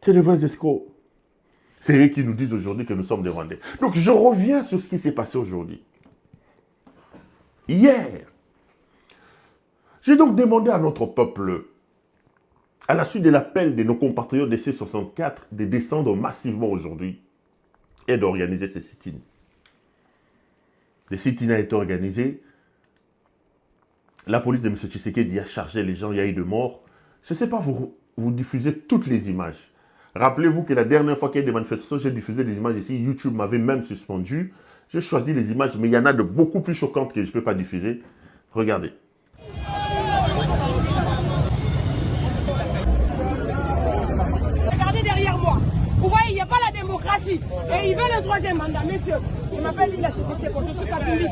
C'est des vrais escrocs. C'est eux qui nous disent aujourd'hui que nous sommes des Rwandais. Donc je reviens sur ce qui s'est passé aujourd'hui. Hier, j'ai donc demandé à notre peuple, à la suite de l'appel de nos compatriotes des C64, de descendre massivement aujourd'hui et d'organiser ces sit-ins. Le sit-in a été organisé. La police de M. Tshisekedi a chargé les gens, il y a eu de morts. Je ne sais pas, vous diffusez toutes les images. Rappelez-vous que la dernière fois qu'il y a eu des manifestations, j'ai diffusé des images ici. YouTube m'avait même suspendu. J'ai choisi les images, mais il y en a de beaucoup plus choquantes que je ne peux pas diffuser. Regardez. Regardez derrière moi. Vous voyez, il n'y a pas la démocratie. Et il veut le troisième mandat, messieurs. Je m'appelle Lila Sisseko, je suis catholique.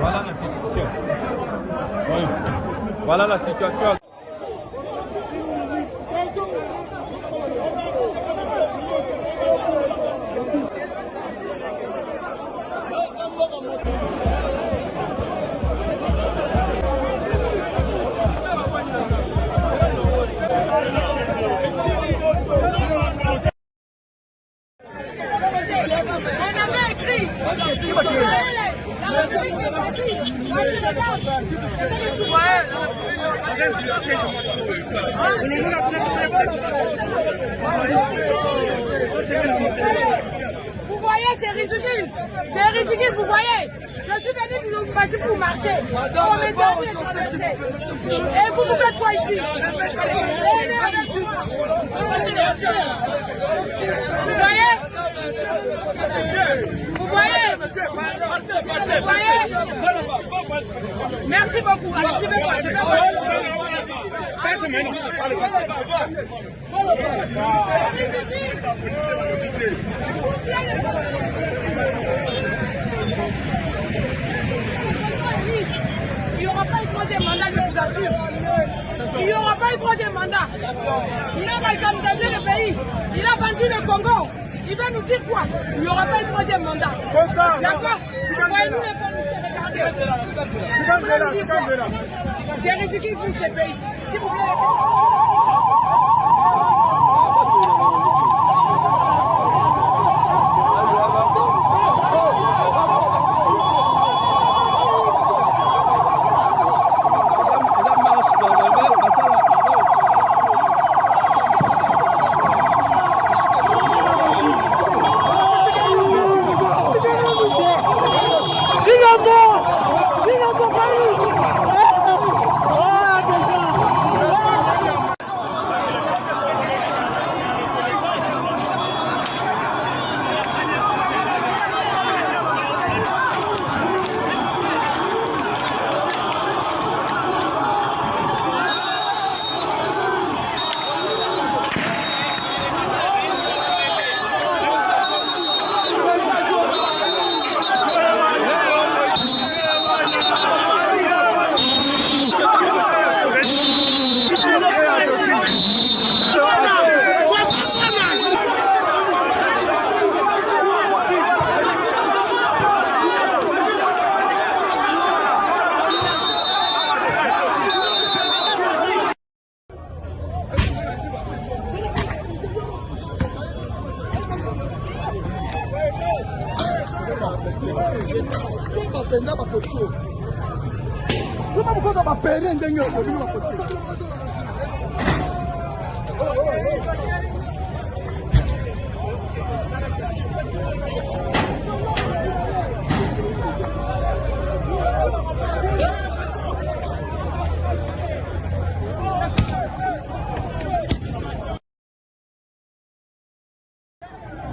Voilà la situation. Oui. Voilà la situation. Vous voyez, c'est ridicule. C'est ridicule, vous voyez. Je suis venu de Lubumbashi pour marcher. Et vous faites quoi ici? Vous voyez? Vous voyez? Merci beaucoup. Allez, suivez-moi. Il n'y aura pas un troisième mandat, je vous assure. Il n'y aura pas un troisième mandat. Il a balkanisé le pays. Il a vendu le Congo. Il va nous dire quoi? Il n'y aura pas un troisième mandat. D'accord? Voyez-nous les policiers, c'est ridicule pour ces pays. S'il vous plaît,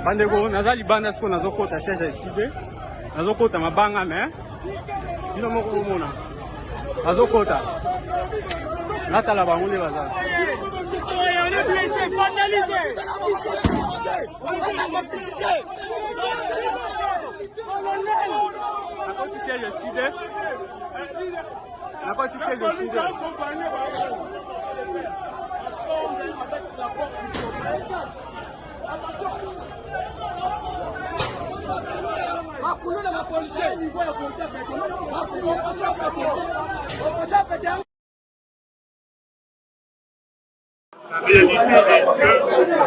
Bandeko naza libanda siko nazokota siège ici nazokota mabanga mais bino moko bomona nazokota natala bango nde baza nakoti siège side nakoti siège side La réalité est que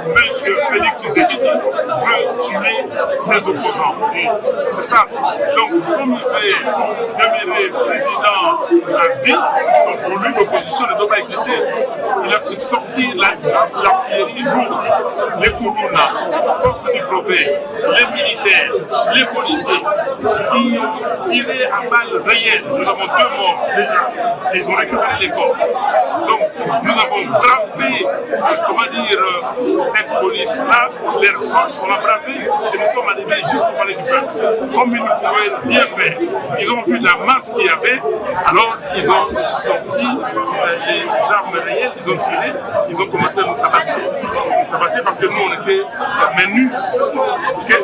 M. Félix Tshisekedi veut tuer les opposants. C'est ça. Donc, comme il veut demeurer président à vie, donc pour lui, l'opposition ne doit pas exister. Il a fait sortir l'artillerie lourde, les Kourouna, forces du progrès, les militaires, les policiers, qui ont tiré à balles réelles. Nous avons 2 morts déjà. Ils ont récupéré les corps. Donc, nous avons bravé, cette police-là, leurs forces, on a bravé et nous sommes arrivés jusqu'au palais du peuple. Comme ils nous pouvaient bien faire, ils ont vu la masse qu'il y avait, alors ils ont sorti les armes réelles, ils ont tiré, ils ont commencé à nous tabasser. Tabasser parce que nous, on était menus,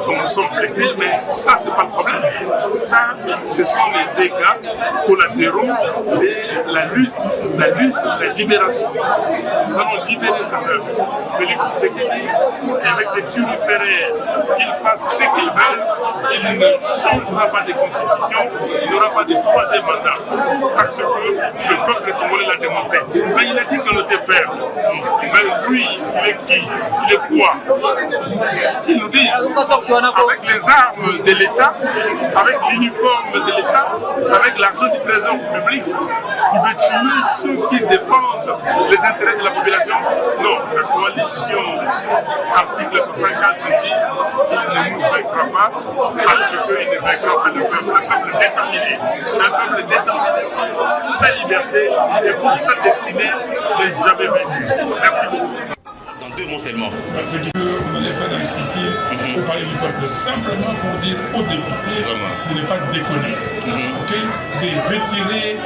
donc nous sommes blessés, mais ça, c'est pas le problème. Ça, ce sont les dégâts collatéraux de la lutte, la libération. Nous allons libérer sa œuvre. Félix Tshisekedi, avec ses turiféraires, qu'il fasse ce qu'il veut, il ne changera pas de constitution, il n'aura pas de 3e mandat, parce que le peuple congolais l'a démontré. Mais il a dit qu'on était ferme. Mais lui, il est qui? Il est quoi? Qu'il nous dise, avec les armes de l'État, avec l'uniforme de l'État, avec l'argent du trésor public, il veut tuer ceux qui défendent les intérêts de la population. Non, la coalition, article 64, dit qu'il ne nous vaincra pas parce qu'il ne vaincra pas le peuple. Un peuple déterminé. Un peuple déterminé. Sa liberté et pour sa destinée n'est jamais vaincu. Merci beaucoup. Dans 2 mots seulement. Parce que on allait faire dans le city pour parler du peuple, simplement pour dire aux députés de ne pas déconner, de retirer.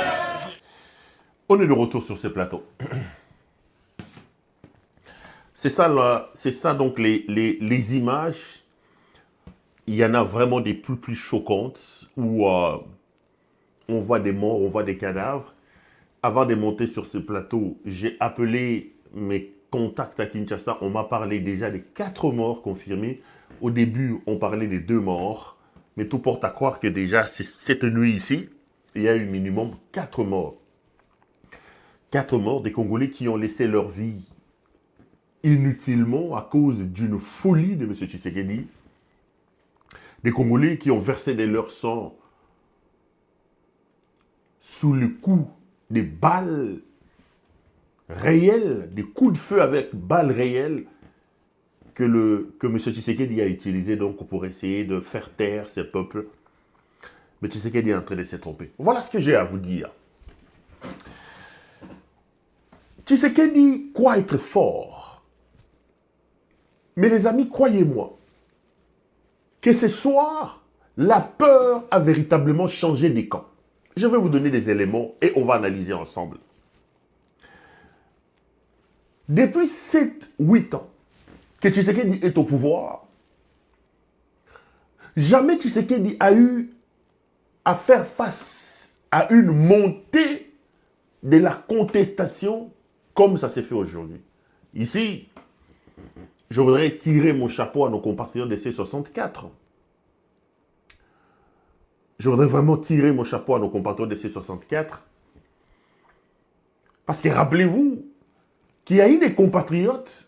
On est de retour sur ce plateau. C'est ça donc les images. Il y en a vraiment des plus choquantes où on voit des morts, on voit des cadavres. Avant de monter sur ce plateau, j'ai appelé mes contacts à Kinshasa. On m'a parlé déjà des 4 morts confirmés. Au début, on parlait des 2 morts. Mais tout porte à croire que déjà, cette nuit ici, il y a eu minimum 4 morts. 4 morts, des Congolais qui ont laissé leur vie inutilement à cause d'une folie de M. Tshisekedi. Des Congolais qui ont versé de leur sang sous le coup des balles réelles, des coups de feu avec balles réelles que M. Tshisekedi a utilisé donc pour essayer de faire taire ces peuples. Mais Tshisekedi est en train de se tromper. Voilà ce que j'ai à vous dire. Tshisekedi croit être fort. Mais les amis, croyez-moi, que ce soir, la peur a véritablement changé des camps. Je vais vous donner des éléments et on va analyser ensemble. Depuis 7-8 ans que Tshisekedi est au pouvoir, jamais Tshisekedi a eu à faire face à une montée de la contestation comme ça s'est fait aujourd'hui. Ici, je voudrais tirer mon chapeau à nos compatriotes de C64. Je voudrais vraiment tirer mon chapeau à nos compatriotes de C64. Parce que rappelez-vous qu'il y a eu des compatriotes,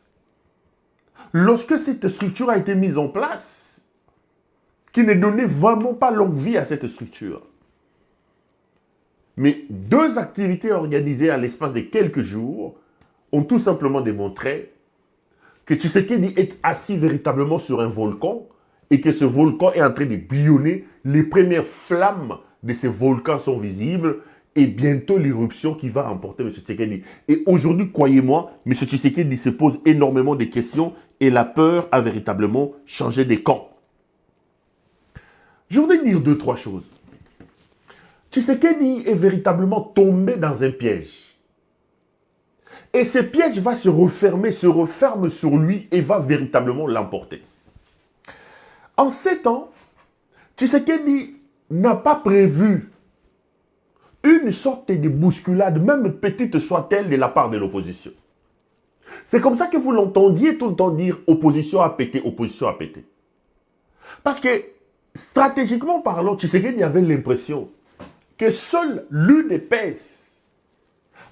lorsque cette structure a été mise en place, qui ne donnaient vraiment pas longue vie à cette structure. Mais 2 activités organisées à l'espace de quelques jours ont tout simplement démontré que Tshisekedi est assis véritablement sur un volcan et que ce volcan est en train de bouillonner. Les premières flammes de ces volcans sont visibles et bientôt l'éruption qui va emporter M. Tshisekedi. Et aujourd'hui, croyez-moi, M. Tshisekedi se pose énormément de questions et la peur a véritablement changé de camp. Je voudrais dire 2-3 choses. Tshisekedi est véritablement tombé dans un piège. Et ce piège va se refermer, se referme sur lui et va véritablement l'emporter. En 7 ans, Tshisekedi n'a pas prévu une sorte de bousculade, même petite soit-elle, de la part de l'opposition. C'est comme ça que vous l'entendiez tout le temps dire « opposition a pété, opposition a pété ». Parce que, stratégiquement parlant, Tshisekedi avait l'impression que seul l'UDPS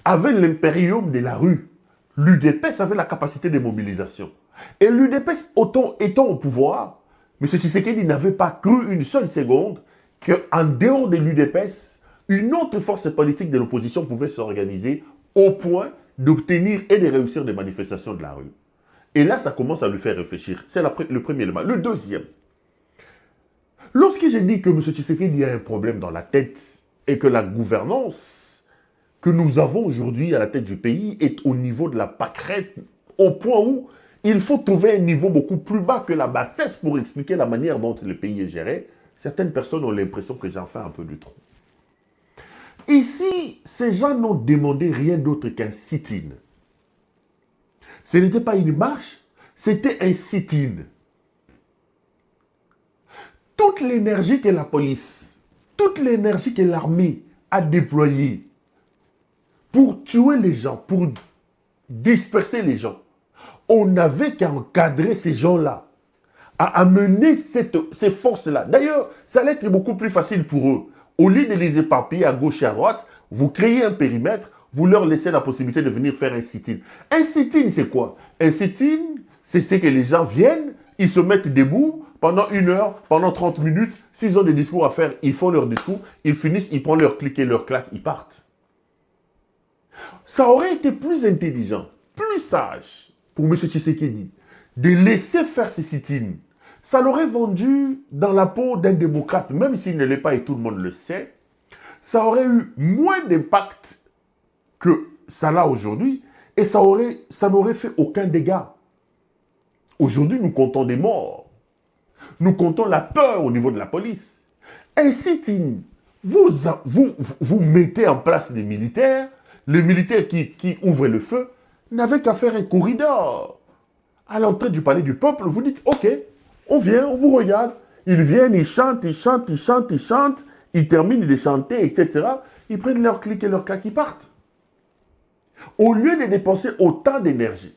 avait l'impérium de la rue. L'UDPS avait la capacité de mobilisation. Et l'UDPS étant au pouvoir, M. Tshisekedi n'avait pas cru une seule seconde qu'en dehors de l'UDPS, une autre force politique de l'opposition pouvait s'organiser au point d'obtenir et de réussir des manifestations de la rue. Et là, ça commence à lui faire réfléchir. C'est le premier élément. Le deuxième, lorsque j'ai dit que M. Tshisekedi a un problème dans la tête et que la gouvernance que nous avons aujourd'hui à la tête du pays est au niveau de la pâquerette, au point où il faut trouver un niveau beaucoup plus bas que la bassesse pour expliquer la manière dont le pays est géré, certaines personnes ont l'impression que j'en fais un peu du trop. Ici, ces gens n'ont demandé rien d'autre qu'un sit-in. Ce n'était pas une marche, c'était un sit-in. Toute l'énergie que la police, toute l'énergie que l'armée a déployée pour tuer les gens, pour disperser les gens, on n'avait qu'à encadrer ces gens-là, à amener ces forces-là. D'ailleurs, ça allait être beaucoup plus facile pour eux. Au lieu de les éparpiller à gauche et à droite, vous créez un périmètre, vous leur laissez la possibilité de venir faire un sit-in. Un sit-in, c'est quoi? Un sit-in, c'est que les gens viennent, ils se mettent debout pendant 1 heure, pendant 30 minutes. S'ils ont des discours à faire, ils font leur discours, ils finissent, ils prennent leur clic et leur claque, ils partent. Ça aurait été plus intelligent, plus sage pour M. Tshisekedi de laisser faire ces sit-in. Ça l'aurait vendu dans la peau d'un démocrate, même s'il ne l'est pas et tout le monde le sait. Ça aurait eu moins d'impact que ça l'a aujourd'hui et ça n'aurait fait aucun dégât. Aujourd'hui, nous comptons des morts. Nous comptons la peur au niveau de la police. Un sit-in, vous mettez en place des militaires. Les militaires qui ouvrent le feu n'avaient qu'à faire un corridor. À l'entrée du palais du peuple, vous dites, ok, on vient, on vous regarde. Ils viennent, ils chantent, ils chantent, ils chantent, ils chantent. Ils terminent de chanter, etc. Ils prennent leur clic et leur claque, ils partent. Au lieu de dépenser autant d'énergie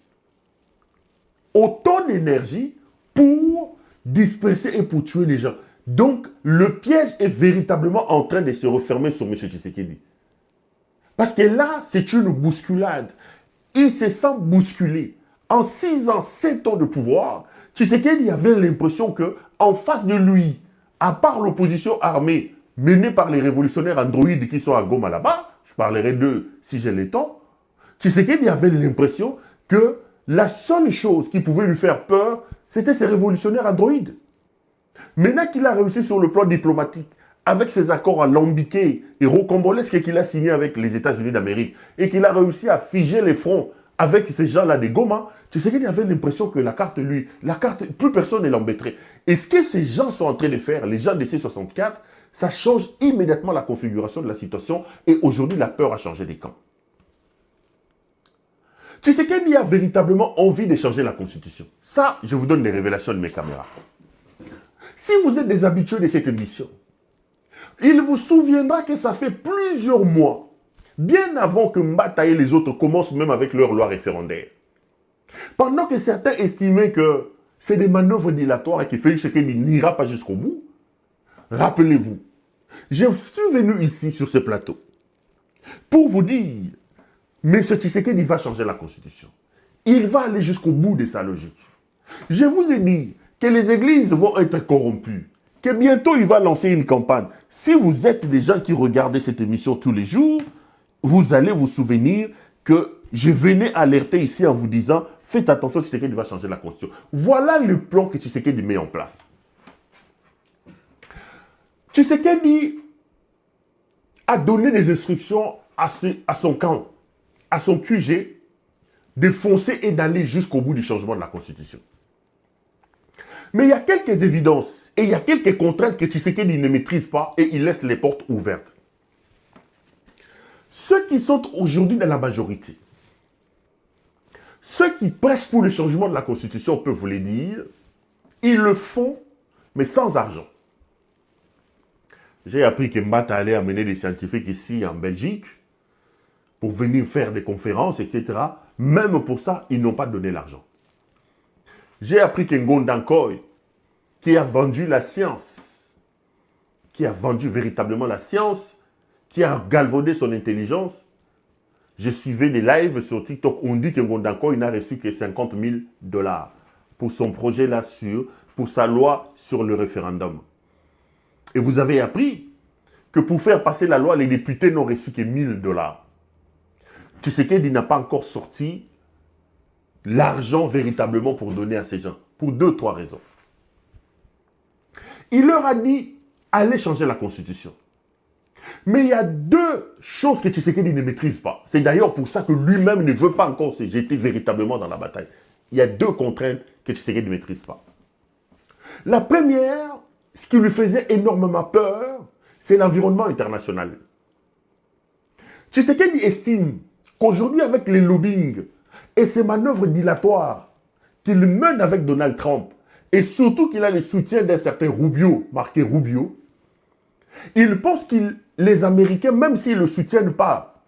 pour disperser et pour tuer les gens. Donc, le piège est véritablement en train de se refermer sur M. Tshisekedi. Parce que là, c'est une bousculade. Il se sent bousculé. En 6 ans, 7 ans de pouvoir, Tshisekedi avait l'impression qu'en face de lui, à part l'opposition armée menée par les révolutionnaires androïdes qui sont à Goma là-bas, je parlerai d'eux si j'ai le temps, Tshisekedi avait l'impression que la seule chose qui pouvait lui faire peur, c'était ces révolutionnaires androïdes. Maintenant qu'il a réussi sur le plan diplomatique, avec ses accords alambiqués et rocambolesques qu'il a signés avec les États-Unis d'Amérique, et qu'il a réussi à figer les fronts avec ces gens-là de Goma, tu sais qu'il avait l'impression que la carte, plus personne ne l'embêterait. Et ce que ces gens sont en train de faire, les gens de C64, ça change immédiatement la configuration de la situation, et aujourd'hui, la peur a changé des camps. Tu sais qu'il y a véritablement envie de changer la Constitution. Ça, je vous donne les révélations de mes caméras. Si vous êtes des habitués de cette émission, il vous souviendra que ça fait plusieurs mois, bien avant que Mbata et les autres commencent même avec leur loi référendaire. Pendant que certains estimaient que c'est des manœuvres dilatoires et que Félix Tshisekedi n'ira pas jusqu'au bout, rappelez-vous, je suis venu ici sur ce plateau pour vous dire, mais ce Tshisekedi va changer la Constitution. Il va aller jusqu'au bout de sa logique. Je vous ai dit que les églises vont être corrompues. que bientôt il va lancer une campagne. Si vous êtes des gens qui regardent cette émission tous les jours, vous allez vous souvenir que je venais alerter ici en vous disant « Faites attention, Tshisekedi va changer la constitution ». Voilà le plan que Tshisekedi met en place. Tshisekedi a donné des instructions à son camp, à son QG, de foncer et d'aller jusqu'au bout du changement de la constitution. Mais il y a quelques évidences et il y a quelques contraintes que Tshisekedi ne maîtrise pas et il laisse les portes ouvertes. Ceux qui sont aujourd'hui dans la majorité, ceux qui prêchent pour le changement de la Constitution, on peut vous le dire, ils le font, mais sans argent. J'ai appris que Mbata allait amener des scientifiques ici en Belgique pour venir faire des conférences, etc. Même pour ça, ils n'ont pas donné l'argent. J'ai appris que Ngondankoy, qui a vendu la science, qui a vendu véritablement la science, qui a galvaudé son intelligence. Je suivais des lives sur TikTok. On dit que Ngondankoy n'a reçu que 50 000 $ pour son projet là-dessus, pour sa loi sur le référendum. Et vous avez appris que pour faire passer la loi, les députés n'ont reçu que 1 000 $. Tshisekedi n'a pas encore sorti l'argent véritablement pour donner à ces gens, pour 2-3 raisons. Il leur a dit, allez changer la constitution. Mais il y a 2 choses que Tshisekedi ne maîtrise pas. C'est d'ailleurs pour ça que lui-même ne veut pas encore se jeter véritablement dans la bataille. Il y a 2 contraintes que Tshisekedi ne maîtrise pas. La première, ce qui lui faisait énormément peur, c'est l'environnement international. Tshisekedi estime qu'aujourd'hui, avec les lobbying et ces manœuvres dilatoires qu'il mène avec Donald Trump, et surtout qu'il a le soutien d'un certain Rubio, marqué Rubio, il pense que les Américains, même s'ils ne le soutiennent pas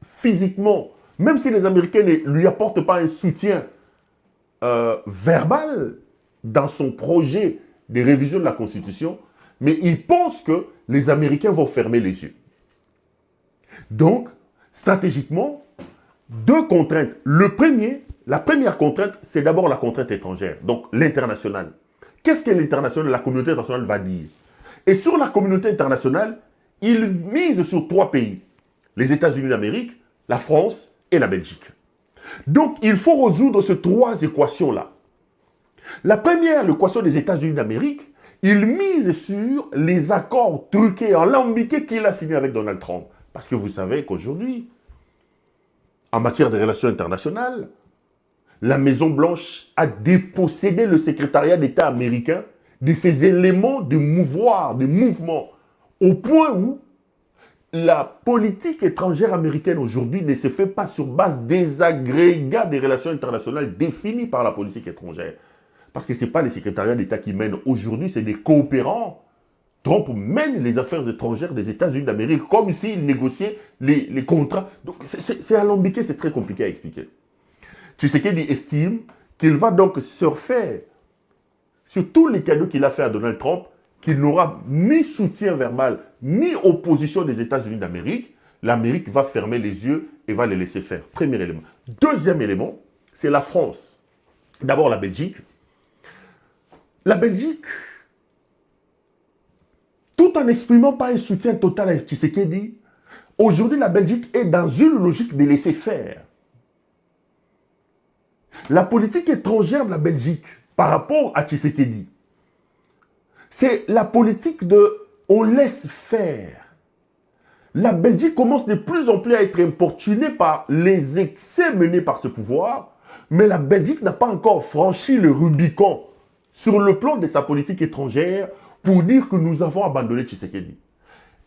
physiquement, même si les Américains ne lui apportent pas un soutien verbal dans son projet de révision de la Constitution, mais il pense que les Américains vont fermer les yeux. Donc, stratégiquement, 2 contraintes. La première contrainte, c'est d'abord la contrainte étrangère, donc l'international. Qu'est-ce que l'international, la communauté internationale va dire? Et sur la communauté internationale, il mise sur 3 pays. Les États-Unis d'Amérique, la France et la Belgique. Donc, il faut résoudre ces 3 équations-là. La première, l'équation des États-Unis d'Amérique, il mise sur les accords truqués, alambiqués qu'il a signés avec Donald Trump. Parce que vous savez qu'aujourd'hui, en matière de relations internationales, la Maison-Blanche a dépossédé le secrétariat d'État américain de ces éléments de mouvoir, de mouvement, au point où la politique étrangère américaine aujourd'hui ne se fait pas sur base des agrégats des relations internationales définis par la politique étrangère. Parce que ce n'est pas les secrétariats d'État qui mènent aujourd'hui, c'est des coopérants. Trump mène les affaires étrangères des États-Unis d'Amérique comme s'il négociait les contrats. Donc c'est alambiqué, c'est très compliqué à expliquer. Tshisekedi estime qu'il va donc surfer sur tous les cadeaux qu'il a fait à Donald Trump, qu'il n'aura ni soutien verbal, ni opposition des États-Unis d'Amérique. L'Amérique va fermer les yeux et va les laisser faire. Premier élément. Deuxième élément, c'est la France. D'abord la Belgique. La Belgique, tout en n'exprimant pas un soutien total à Tshisekedi, aujourd'hui la Belgique est dans une logique de laisser faire. La politique étrangère de la Belgique par rapport à Tshisekedi, c'est la politique de on laisse faire. La Belgique commence de plus en plus à être importunée par les excès menés par ce pouvoir, mais la Belgique n'a pas encore franchi le Rubicon sur le plan de sa politique étrangère pour dire que nous avons abandonné Tshisekedi.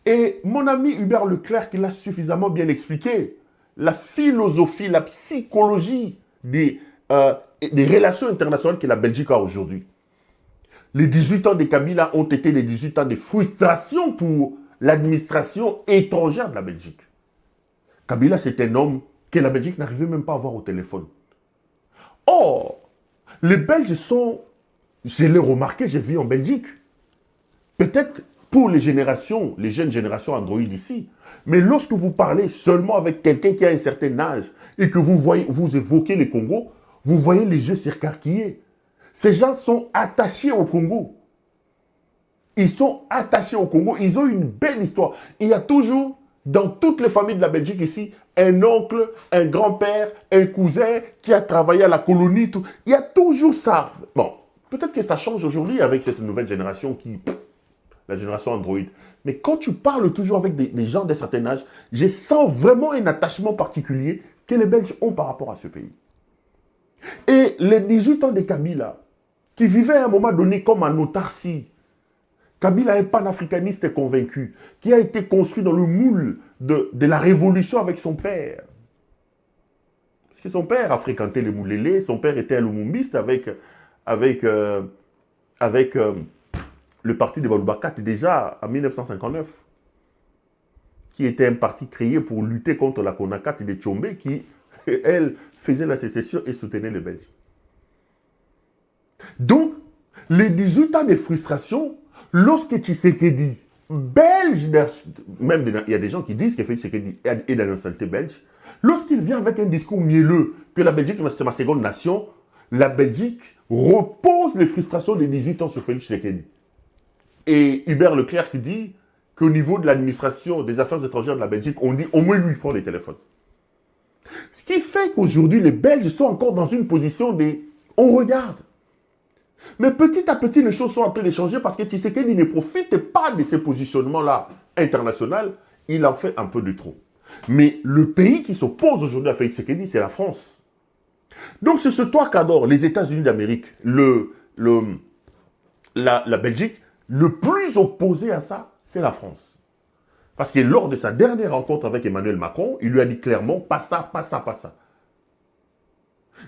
Et mon ami Hubert Leclerc, qui l'a suffisamment bien expliqué, la philosophie, la psychologie des relations internationales que la Belgique a aujourd'hui. Les 18 ans de Kabila ont été les 18 ans de frustration pour l'administration étrangère de la Belgique. Kabila, c'est un homme que la Belgique n'arrivait même pas à voir au téléphone. Or, les Belges sont, je l'ai remarqué, j'ai vu en Belgique, peut-être pour les générations, les jeunes générations Android ici, mais lorsque vous parlez seulement avec quelqu'un qui a un certain âge et que vous évoquez le Congo, vous voyez les yeux s'écarquiller. Ces gens sont attachés au Congo. Ils sont attachés au Congo. Ils ont une belle histoire. Il y a toujours, dans toutes les familles de la Belgique ici, un oncle, un grand-père, un cousin qui a travaillé à la colonie. Tout. Il y a toujours ça. Bon, peut-être que ça change aujourd'hui avec cette nouvelle génération la génération Android. Mais quand tu parles toujours avec des gens d'un certain âge, je sens vraiment un attachement particulier que les Belges ont par rapport à ce pays. Et les 18 ans de Kabila, qui vivaient à un moment donné comme en autarcie, Kabila est un panafricaniste convaincu, qui a été construit dans le moule de la révolution avec son père. Parce que son père a fréquenté les Moulélés, son père était un lumumbiste avec le parti de Baloubakate déjà en 1959, qui était un parti créé pour lutter contre la Konakate de Tchombe, qui, elle, faisait la sécession et soutenait les Belges. Donc, les 18 ans de frustration, lorsque Tshisekedi, belge, même il y a des gens qui disent que Félix Tshisekedi est dans la nationalité belge, lorsqu'il vient avec un discours mielleux que la Belgique c'est ma seconde nation, la Belgique repose les frustrations des 18 ans sur Félix Tshisekedi. Et Hubert Leclerc qui dit qu'au niveau de l'administration des affaires étrangères de la Belgique, on dit au moins lui prend les téléphones. Ce qui fait qu'aujourd'hui, les Belges sont encore dans une position de « on regarde ». Mais petit à petit, les choses sont en train de changer parce que Tshisekedi ne profite pas de ces positionnements-là internationaux. Il en fait un peu de trop. Mais le pays qui s'oppose aujourd'hui à Félix Tshisekedi, c'est la France. Donc c'est ce toit qu'adorent les États-Unis d'Amérique, la Belgique. Le plus opposé à ça, c'est la France. Parce que lors de sa dernière rencontre avec Emmanuel Macron, il lui a dit clairement, pas ça, pas ça, pas ça.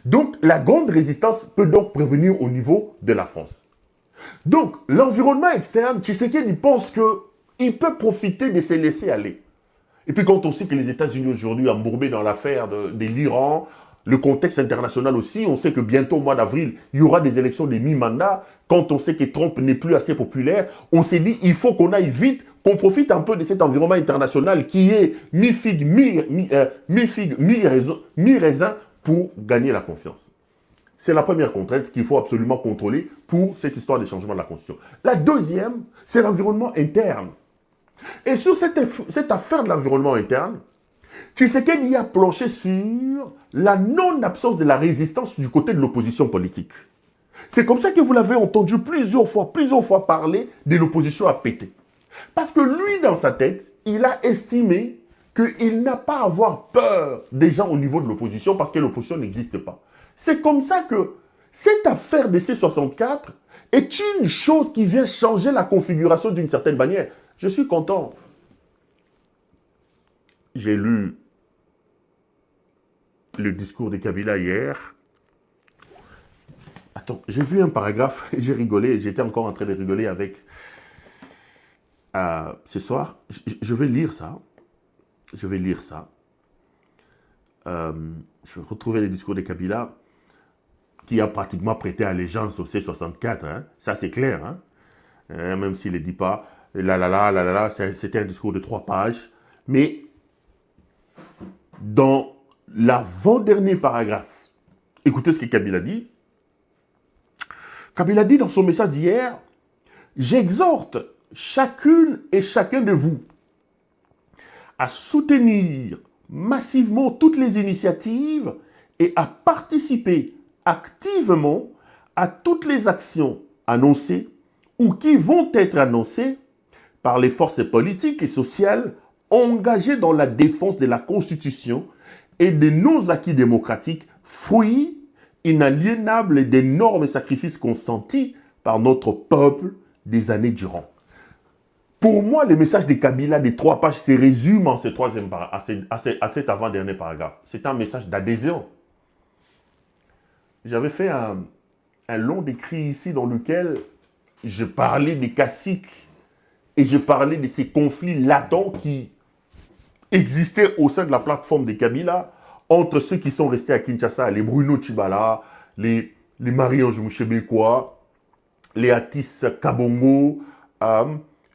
Donc, la grande résistance peut donc prévenir au niveau de la France. Donc, l'environnement externe, Tshisekedi pense qu'il peut profiter de se laisser aller. Et puis, quand on sait que les États-Unis aujourd'hui embourbés dans l'affaire de l'Iran, le contexte international aussi, on sait que bientôt, au mois d'avril, il y aura des élections de mi-mandat. Quand on sait que Trump n'est plus assez populaire, on s'est dit, il faut qu'on aille vite, qu'on profite un peu de cet environnement international qui est mi-figue, mi-raisin pour gagner la confiance. C'est la première contrainte qu'il faut absolument contrôler pour cette histoire de changement de la Constitution. La deuxième, c'est l'environnement interne. Et sur cette affaire de l'environnement interne, Tshisekedi a planché sur la non-absence de la résistance du côté de l'opposition politique. C'est comme ça que vous l'avez entendu plusieurs fois parler de l'opposition à péter. Parce que lui, dans sa tête, il a estimé qu'il n'a pas à avoir peur des gens au niveau de l'opposition parce que l'opposition n'existe pas. C'est comme ça que cette affaire de C64 est une chose qui vient changer la configuration d'une certaine manière. Je suis content. J'ai lu le discours de Kabila hier. Attends, j'ai vu un paragraphe, j'ai rigolé, j'étais encore en train de rigoler avec... ce soir, je vais lire ça. Je vais lire ça. Je vais retrouver le discours de Kabila qui a pratiquement prêté allégeance au C64. Hein. Ça, c'est clair. Hein. Même s'il ne le dit pas. C'était un discours de 3 pages. Mais dans l'avant-dernier paragraphe, écoutez ce que Kabila dit. Kabila dit dans son message d'hier, « J'exhorte chacune et chacun de vous à soutenir massivement toutes les initiatives et à participer activement à toutes les actions annoncées ou qui vont être annoncées par les forces politiques et sociales engagées dans la défense de la Constitution et de nos acquis démocratiques, fruits inaliénables des normes et sacrifices consentis par notre peuple des années durant. » Pour moi, le message de Kabila des 3 pages se résume en à cet avant-dernier paragraphe. C'est un message d'adhésion. J'avais fait un long écrit ici dans lequel je parlais des caciques et je parlais de ces conflits latents qui existaient au sein de la plateforme de Kabila entre ceux qui sont restés à Kinshasa, les Bruno Tshibala, les Marie-Ange Mouchébékois, les Atis Kabongo,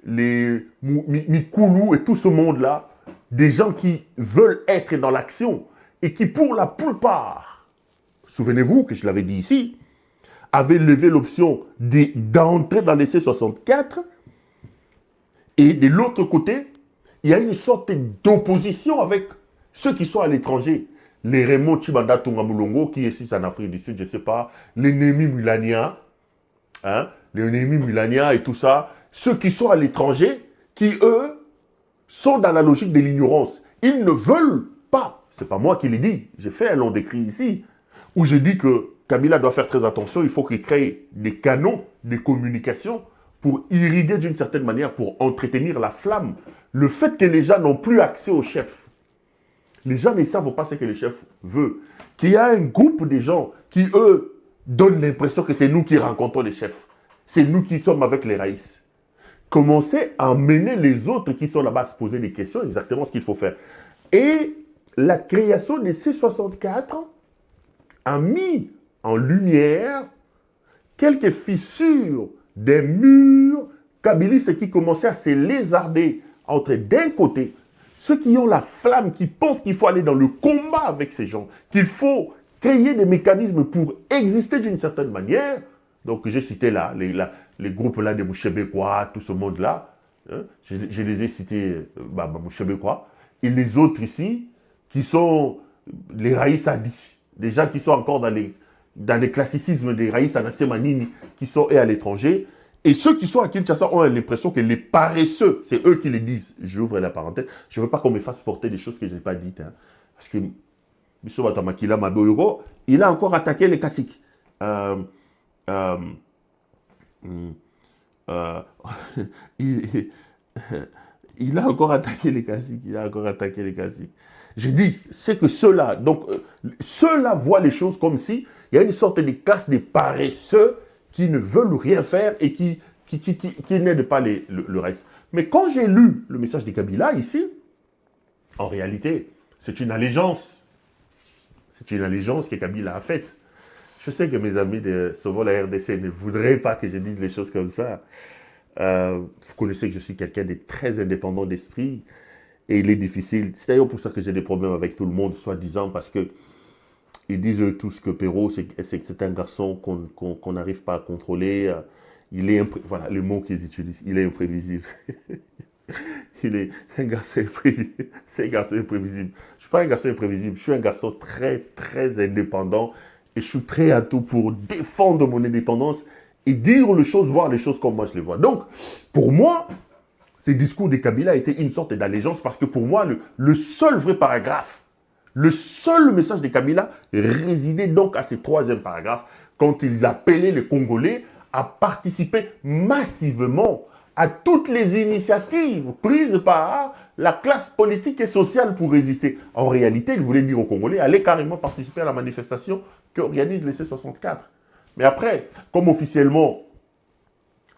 les Mikulu et tout ce monde-là, des gens qui veulent être dans l'action et qui, pour la plupart, souvenez-vous que je l'avais dit ici, avaient levé l'option d'entrer dans les C64 Et de l'autre côté, il y a une sorte d'opposition avec ceux qui sont à l'étranger. Les Raymond Tshibanda Tungamulongo, qui est ici en Afrique du Sud, je ne sais pas, les Némi Mulania, hein, les Némi Mulania et tout ça, ceux qui sont à l'étranger, qui eux, sont dans la logique de l'ignorance. Ils ne veulent pas, c'est pas moi qui l'ai dit, j'ai fait un long décrit ici, où je dis que Kabila doit faire très attention, il faut qu'il crée des canaux de communication pour irriguer d'une certaine manière, pour entretenir la flamme. Le fait que les gens n'ont plus accès au chef. Les gens ne savent pas ce que le chef veut. Qu'il y a un groupe de gens qui, eux, donnent l'impression que c'est nous qui rencontrons les chefs. C'est nous qui sommes avec les raïs. Commencez à amener les autres qui sont là-bas à se poser des questions, exactement ce qu'il faut faire. Et la création de C64 a mis en lumière quelques fissures des murs kabylistes qui commençaient à se lézarder entre d'un côté ceux qui ont la flamme, qui pensent qu'il faut aller dans le combat avec ces gens, qu'il faut créer des mécanismes pour exister d'une certaine manière. Donc j'ai cité là, les groupes là de Mouchébékwa, tout ce monde-là, hein, je les ai cités, Mouchébékwa, et les autres ici, qui sont les Raïs Adi, des gens qui sont encore dans les classicismes des Raïs Anasemanini, qui sont à l'étranger. Et ceux qui sont à Kinshasa ont l'impression que les paresseux, c'est eux qui les disent. J'ouvre la parenthèse. Je ne veux pas qu'on me fasse porter des choses que je n'ai pas dites. Hein. Parce que Bissou Batamakila Maboyoro, il a encore attaqué les caciques. Il a encore attaqué les caciques. Il a encore attaqué les caciques. J'ai dit, c'est que ceux-là, donc, ceux-là voient les choses comme si il y a une sorte de casse des paresseux qui ne veulent rien faire et qui n'aident pas le reste. Mais quand j'ai lu le message de Kabila ici, en réalité, c'est une allégeance. C'est une allégeance que Kabila a faite. Je sais que mes amis de Sauvons la RDC ne voudraient pas que je dise les choses comme ça. Vous connaissez que je suis quelqu'un de très indépendant d'esprit et il est difficile. C'est d'ailleurs pour ça que j'ai des problèmes avec tout le monde, soi-disant, parce que ils disent tous que Perrault, c'est un garçon qu'on n'arrive pas à contrôler. Il est voilà le mot qu'ils utilisent. Il est imprévisible. Il est un garçon imprévisible. C'est un garçon imprévisible. Je ne suis pas un garçon imprévisible. Je suis un garçon très, très indépendant. Et je suis prêt à tout pour défendre mon indépendance et dire les choses, voir les choses comme moi je les vois. Donc, pour moi, ce discours de Kabila a été une sorte d'allégeance parce que pour moi, le seul vrai paragraphe, le seul message de Kabila résidait donc à ce troisième paragraphe quand il appelait les Congolais à participer massivement à toutes les initiatives prises par la classe politique et sociale pour résister. En réalité, il voulait dire aux Congolais, allez carrément participer à la manifestation qu'organise les C64. Mais après, comme officiellement,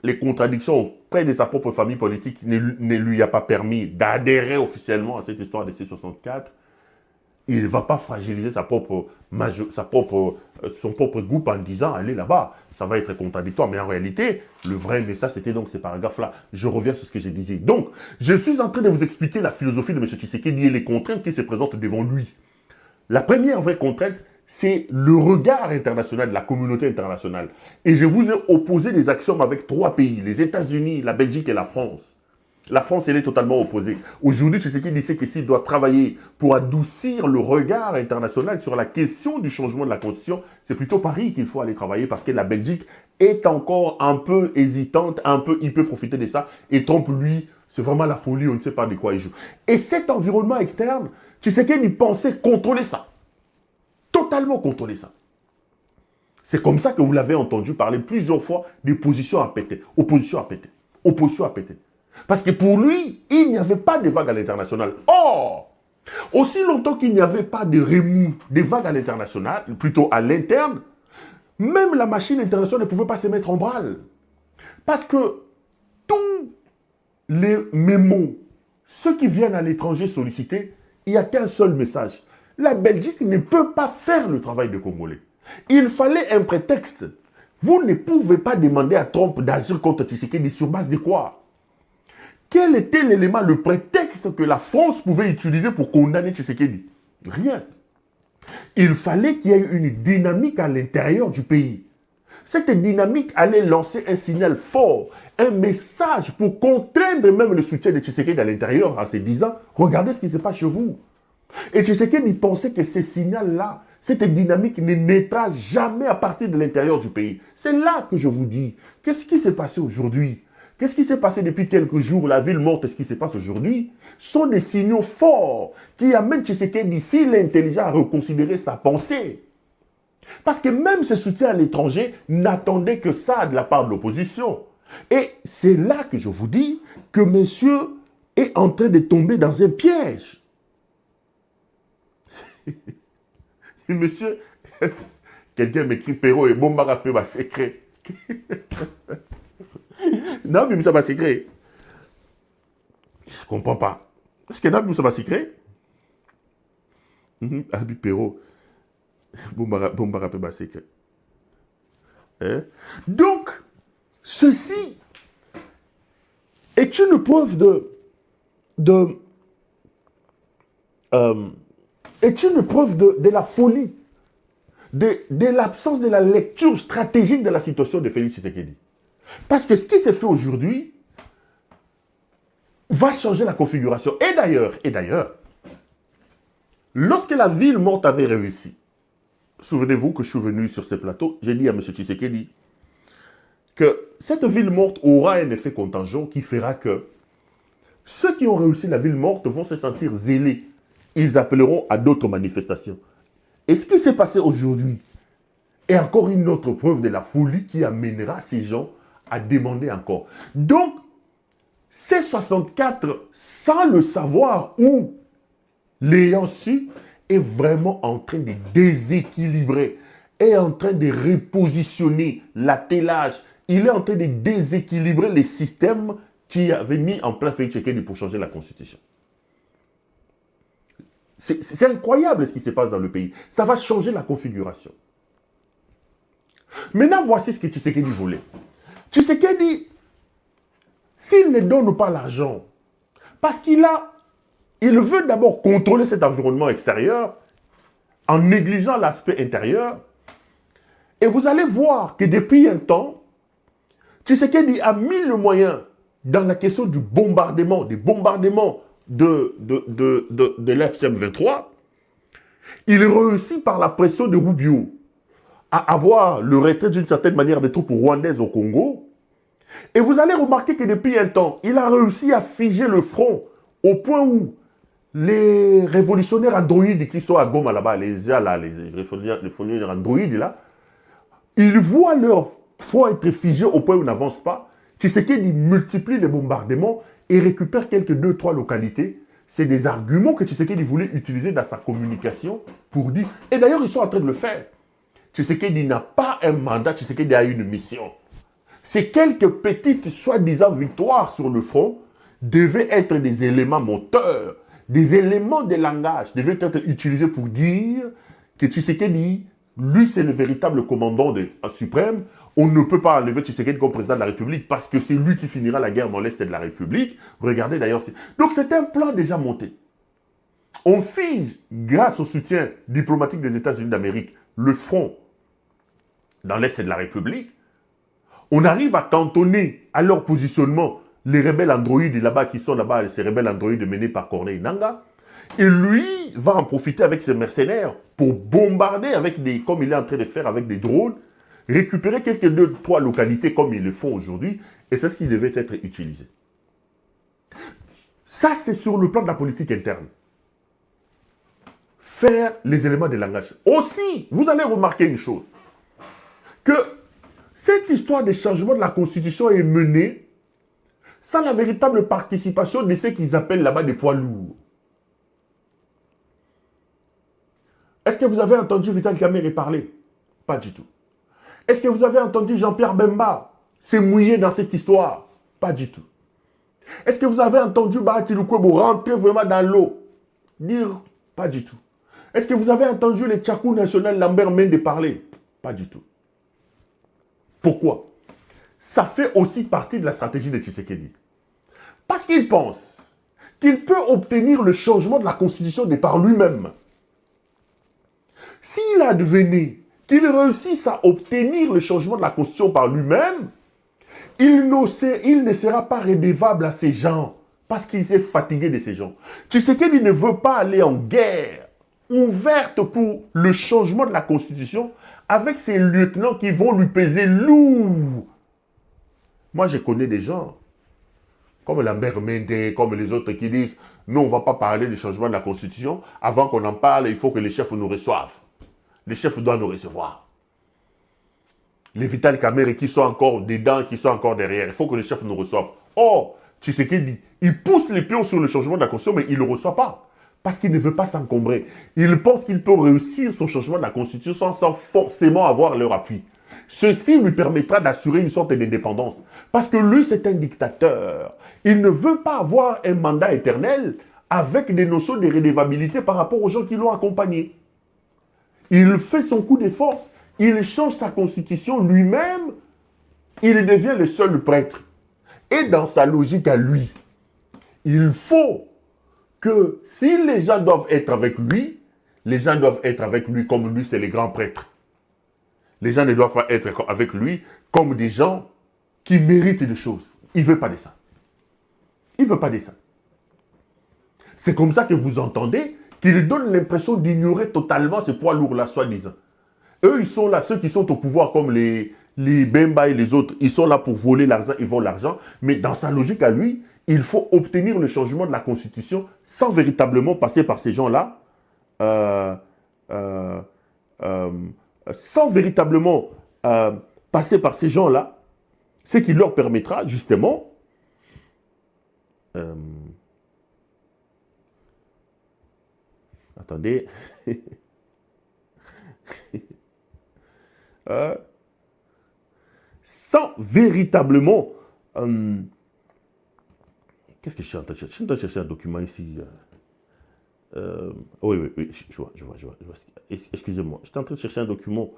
les contradictions auprès de sa propre famille politique ne lui a pas permis d'adhérer officiellement à cette histoire des C64, il ne va pas fragiliser son propre groupe en disant « allez là-bas ». Ça va être contradictoire. Mais en réalité, le vrai message, c'était donc ces paragraphes-là. Je reviens sur ce que je disais. Donc, je suis en train de vous expliquer la philosophie de M. Tshisekedi et les contraintes qui se présentent devant lui. La première vraie contrainte, c'est le regard international, de la communauté internationale. Et je vous ai opposé des axiomes avec 3 pays, les États-Unis, la Belgique et la France. La France, elle est totalement opposée. Aujourd'hui, Tshisekedi dit que s'il doit travailler pour adoucir le regard international sur la question du changement de la Constitution, c'est plutôt Paris qu'il faut aller travailler parce que la Belgique est encore un peu hésitante, il peut profiter de ça. Et Trump, lui, c'est vraiment la folie, on ne sait pas de quoi il joue. Et cet environnement externe, Tshisekedi pensait contrôler ça. Totalement contrôler ça. C'est comme ça que vous l'avez entendu parler plusieurs fois des positions à péter. Opposition à péter. Opposition à péter. Parce que pour lui, il n'y avait pas de vagues à l'international. Or, aussi longtemps qu'il n'y avait pas de remous, des vagues à l'international, plutôt à l'interne, même la machine internationale ne pouvait pas se mettre en branle. Parce que tous les mémos, ceux qui viennent à l'étranger solliciter, il n'y a qu'un seul message. La Belgique ne peut pas faire le travail des Congolais. Il fallait un prétexte. Vous ne pouvez pas demander à Trump d'agir contre Tshisekedi sur base de quoi? Quel était l'élément, le prétexte que la France pouvait utiliser pour condamner Tshisekedi? Rien. Il fallait qu'il y ait une dynamique à l'intérieur du pays. Cette dynamique allait lancer un signal fort, un message pour contraindre même le soutien de Tshisekedi à l'intérieur en se disant « Regardez ce qui se passe chez vous ». Et Tshisekedi pensait que ce signal-là, cette dynamique ne naîtra jamais à partir de l'intérieur du pays. C'est là que je vous dis, qu'est-ce qui s'est passé aujourd'hui? Qu'est-ce qui s'est passé depuis quelques jours? La ville morte et ce qui se passe aujourd'hui sont des signaux forts qui amènent Tshisekedi, s'il est intelligent, à reconsidérer sa pensée. Parce que même ce soutien à l'étranger n'attendait que ça de la part de l'opposition. Et c'est là que je vous dis que monsieur est en train de tomber dans un piège. Monsieur, quelqu'un m'écrit Perrault et bomba rappelé ma secret. Non, mais ça va secret. Je ne comprends pas. Est-ce que ça va secret? Abi Perrault. Bomba rappelé ma secret. Hein? Donc, ceci est une preuve est une preuve de la folie, de l'absence de la lecture stratégique de la situation de Félix Tshisekedi. Parce que ce qui s'est fait aujourd'hui va changer la configuration. Et d'ailleurs, lorsque la ville morte avait réussi, souvenez-vous que je suis venu sur ce plateau, j'ai dit à M. Tshisekedi que cette ville morte aura un effet contingent qui fera que ceux qui ont réussi la ville morte vont se sentir zélés. Ils appelleront à d'autres manifestations. Et ce qui s'est passé aujourd'hui est encore une autre preuve de la folie qui amènera ces gens à demander encore. Donc, ces 64, sans le savoir ou l'ayant su, est vraiment en train de déséquilibrer, est en train de repositionner l'attelage. Il est en train de déséquilibrer les systèmes qui avaient mis en place Félix Tshisekedi pour changer la Constitution. C'est incroyable ce qui se passe dans le pays. Ça va changer la configuration. Maintenant, voici ce que Tshisekedi voulait. Tshisekedi, s'il ne donne pas l'argent, parce il veut d'abord contrôler cet environnement extérieur en négligeant l'aspect intérieur. Et vous allez voir que depuis un temps, Tshisekedi a mis le moyen dans la question du bombardement, des bombardements de l'FM23. Il réussit par la pression de Rubio à avoir le retrait d'une certaine manière des troupes rwandaises au Congo. Et vous allez remarquer que depuis un temps, il a réussi à figer le front au point où les révolutionnaires androïdes qui sont à Goma là-bas, les révolutionnaires androïdes là, ils voient leur front être figé au point où ils n'avancent pas. Tshisekedi multiplie les bombardements et récupère quelques 2-3 localités. C'est des arguments que Tshisekedi voulait utiliser dans sa communication pour dire... Et d'ailleurs, ils sont en train de le faire. Tshisekedi n'a pas un mandat, Tshisekedi a une mission. Ces quelques petites soi-disant victoires sur le front devaient être des éléments moteurs, des éléments de langage, devaient être utilisés pour dire que Tshisekedi, lui, c'est le véritable commandant suprême. On ne peut pas enlever Tshisekedi comme président de la République parce que c'est lui qui finira la guerre dans l'Est de la République. Regardez d'ailleurs. Donc c'est un plan déjà monté. On fige, grâce au soutien diplomatique des États-Unis d'Amérique, le front dans l'Est de la République. On arrive à cantonner à leur positionnement les rebelles androïdes là-bas qui sont là-bas, ces rebelles androïdes menés par Corneille Nangaa. Et lui va en profiter avec ses mercenaires pour bombarder avec des, comme il est en train de faire avec des drones, récupérer quelques 2-3 localités comme ils le font aujourd'hui, et c'est ce qui devait être utilisé. Ça, c'est sur le plan de la politique interne. Faire les éléments de langage. Aussi, vous allez remarquer une chose, que cette histoire de changement de la Constitution est menée sans la véritable participation de ceux qu'ils appellent là-bas des poids lourds. Est-ce que vous avez entendu Vital Kamerhe parler? Pas du tout. Est-ce que vous avez entendu Jean-Pierre Bemba s'est mouillé dans cette histoire? Pas du tout. Est-ce que vous avez entendu Bahati Lukwebo rentrer vraiment dans l'eau? Dire? Pas du tout. Est-ce que vous avez entendu les Tchakou national Lambert Mende parler? Pas du tout. Pourquoi? Ça fait aussi partie de la stratégie de Tshisekedi. Parce qu'il pense qu'il peut obtenir le changement de la Constitution de par lui-même. S'il advenait qu'il réussisse à obtenir le changement de la Constitution par lui-même, il ne sera pas redevable à ces gens parce qu'il s'est fatigué de ces gens. Tshisekedi ne veut pas aller en guerre ouverte pour le changement de la Constitution avec ses lieutenants qui vont lui peser lourd. Moi, je connais des gens, comme Lambert Mende, comme les autres qui disent « Non, on ne va pas parler du changement de la Constitution. Avant qu'on en parle, il faut que les chefs nous reçoivent. Les chefs doivent nous recevoir. » Les Vital Kamerhe qui sont encore dedans, qui sont encore derrière, il faut que les chefs nous reçoivent. Or, Tshisekedi, il pousse les pions sur le changement de la Constitution, mais il ne le reçoit pas. Parce qu'il ne veut pas s'encombrer. Il pense qu'il peut réussir son changement de la Constitution sans forcément avoir leur appui. Ceci lui permettra d'assurer une sorte d'indépendance. Parce que lui, c'est un dictateur. Il ne veut pas avoir un mandat éternel avec des notions de redevabilité par rapport aux gens qui l'ont accompagné. Il fait son coup de force. Il change sa constitution lui-même. Il devient le seul prêtre. Et dans sa logique à lui, il faut que si les gens doivent être avec lui, les gens doivent être avec lui comme lui, c'est les grands prêtres. Les gens ne doivent pas être avec lui comme des gens qui méritent des choses. Il ne veut pas de ça. Il ne veut pas de ça. C'est comme ça que vous entendez qu'il donne l'impression d'ignorer totalement ces poids lourds-là, soi-disant. Eux, ils sont là, ceux qui sont au pouvoir comme les Bemba et les autres, ils sont là pour voler l'argent, ils volent l'argent. Mais dans sa logique à lui, il faut obtenir le changement de la Constitution sans véritablement passer par ces gens-là, sans véritablement passer par ces gens-là, ce qui leur permettra justement attendez sans véritablement qu'est-ce que je suis en train de chercher? Je suis en train de chercher un document ici. Oui, je vois. Excusez-moi. Je suis en train de chercher un document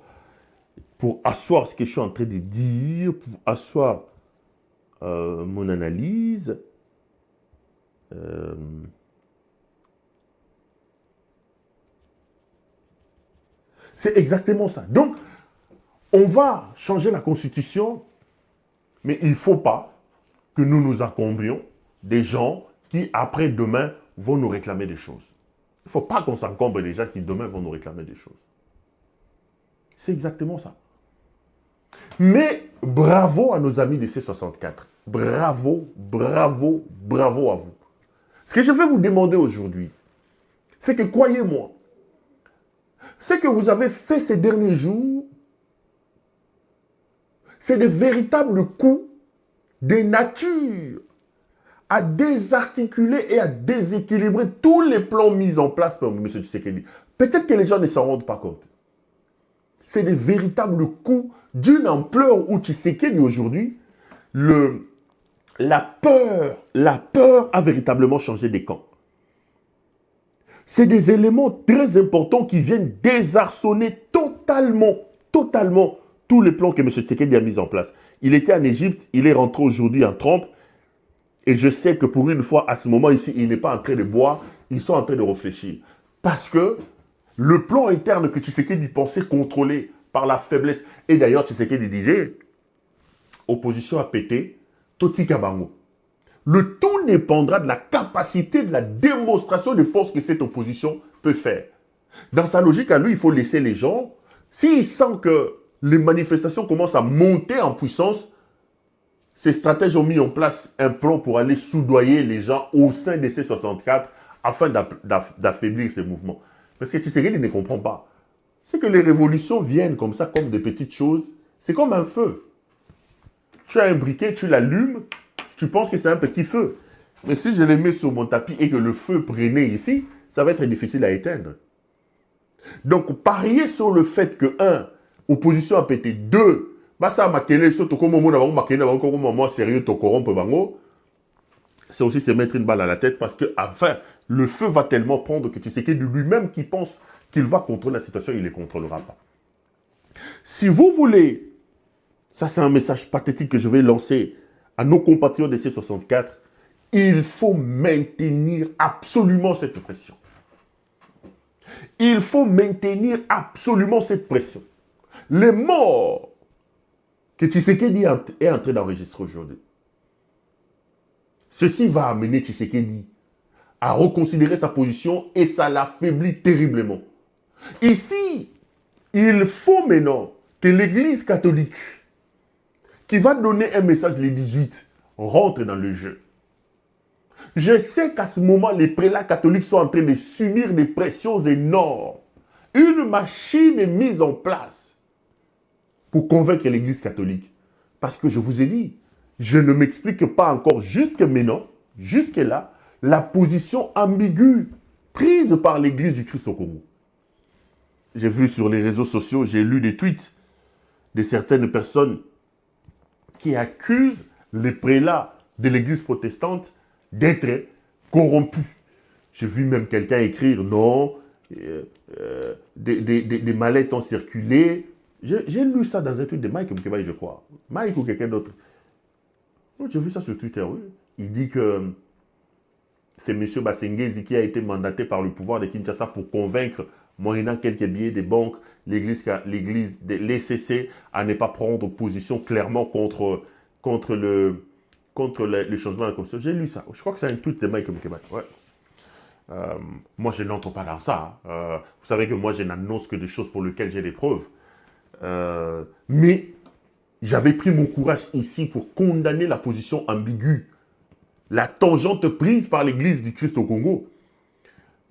pour asseoir ce que je suis en train de dire, pour asseoir mon analyse. C'est exactement ça. Donc, on va changer la Constitution, mais il ne faut pas que nous nous encombrions des gens qui, après-demain, vont nous réclamer des choses. Il ne faut pas qu'on s'encombre des gens qui, demain, vont nous réclamer des choses. C'est exactement ça. Mais bravo à nos amis des C64. Bravo à vous. Ce que je vais vous demander aujourd'hui, c'est que, croyez-moi, ce que vous avez fait ces derniers jours, c'est de véritables coups de nature à désarticuler et à déséquilibrer tous les plans mis en place par M. Tshisekedi. Peut-être que les gens ne s'en rendent pas compte. C'est des véritables coups d'une ampleur où Tshisekedi aujourd'hui, la peur a véritablement changé des camps. C'est des éléments très importants qui viennent désarçonner totalement tous les plans que M. Tshisekedi a mis en place. Il était en Égypte, il est rentré aujourd'hui en trompe. Et je sais que pour une fois, à ce moment ici, il n'est pas en train de boire, ils sont en train de réfléchir. Parce que le plan interne que Tshisekedi pensait contrôler par la faiblesse, et d'ailleurs Tshisekedi disait, opposition a pété, Toti Kabango. Le tout dépendra de la capacité, de la démonstration de force que cette opposition peut faire. Dans sa logique à lui, il faut laisser les gens, s'il sent que les manifestations commencent à monter en puissance, ces stratèges ont mis en place un plan pour aller soudoyer les gens au sein des C64 afin d'affaiblir ces mouvements. Parce que Tshisekedi ne comprend pas. C'est que les révolutions viennent comme ça, comme des petites choses. C'est comme un feu. Tu as un briquet, tu l'allumes, tu penses que c'est un petit feu. Mais si je le mets sur mon tapis et que le feu prenait ici, ça va être difficile à éteindre. Donc, parier sur le fait que, 1, opposition a pété, 2, c'est aussi se mettre une balle à la tête parce que, enfin, le feu va tellement prendre que Tshisekedi lui-même qui pense qu'il va contrôler la situation, il ne les contrôlera pas. Si vous voulez, ça c'est un message pathétique que je vais lancer à nos compatriotes des C64, il faut maintenir absolument cette pression. Il faut maintenir absolument cette pression. les morts que Tshisekedi est en train d'enregistrer aujourd'hui. Ceci va amener Tshisekedi à reconsidérer sa position et ça l'affaiblit terriblement. Ici, il faut maintenant que l'Église catholique, qui va donner un message les 18, rentre dans le jeu. Je sais qu'à ce moment, les prélats catholiques sont en train de subir des pressions énormes. Une machine est mise en place pour convaincre l'Église catholique. Parce que je vous ai dit, je ne m'explique pas encore jusque maintenant, jusque là, la position ambiguë prise par l'Église du Christ au Congo. J'ai vu sur les réseaux sociaux, j'ai lu des tweets de certaines personnes qui accusent les prélats de l'Église protestante d'être corrompus. J'ai vu même quelqu'un écrire « Non, des mallettes ont circulé ». J'ai lu ça dans un tweet de Mike Mkebaye, je crois. Mike ou quelqu'un d'autre. J'ai vu ça sur Twitter, oui. Il dit que c'est M. Bassengezi qui a été mandaté par le pouvoir de Kinshasa pour convaincre, moyennant quelques billets des banques, l'Église, l'ECC, à ne pas prendre position clairement contre le changement de la Constitution. J'ai lu ça. Je crois que c'est un tweet de Mike Mkebaye. Ouais. Moi, je n'entre pas dans ça. Vous savez que moi, je n'annonce que des choses pour lesquelles j'ai des preuves. Mais j'avais pris mon courage ici pour condamner la position ambiguë, la tangente prise par l'Église du Christ au Congo.